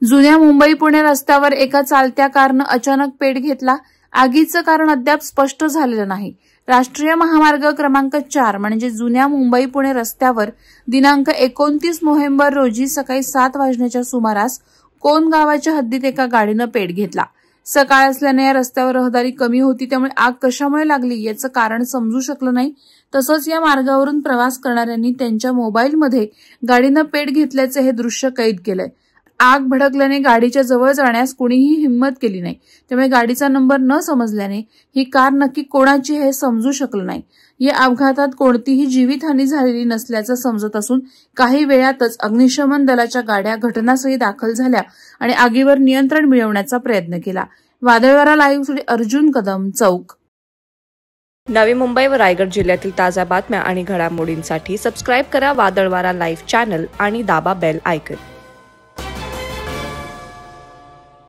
जुन्या मुंबई पुणे रस्त्यावर एका चालत्या कारनं अचानक पेट घेतला। आगीचं कारण अद्याप स्पष्ट झालेलं नाही। राष्ट्रीय महामार्ग क्रमांक 4 म्हणजे जुन्या मुंबई पुणे रस्त्यावर दिनांक 29 नोव्हेंबर रोजी सकाळी 7 वाजण्याच्या सुमारास कोण गावाच्या हद्दीत एका गाडीनं पेट घेतला। सकाळ असल्याने या रस्त्यावर रहदारी कमी होती, त्यामुळे आग कशामुळे लागली याचं कारण समजू शकलं नाही। तसंच या मार्गावरून प्रवास करणाऱ्यांनी त्यांच्या मोबाईलमध्ये गाडीनं पेट घेतल्याचे हे दृश्य कैद केलंय। आग भडकल्याने गाडीच्या जवळ जाण्यास कोणीही हिंमत केली नाही, त्यामुळे गाडीचा नंबर न समजल्याने ही कार नक्की कोणाची हे समजू शकलं नाही। या अपघातात कोणतीही जीवितहानी झालेली नसल्याचं समजत असून काही वेळातच अग्निशमन दलाच्या गाड्या घटनास्थळी दाखल झाल्या आणि आगीवर नियंत्रण मिळवण्याचा प्रयत्न केला। वादळवारा लाईव्हसाठी अर्जुन कदम, चौक। नवी मुंबई व रायगड जिल्ह्यातील ताज्या बातम्या आणि घडामोडींसाठी सबस्क्राईब करा वादळवारा लाईव्ह चॅनल आणि दाबा बेल आयकॉन।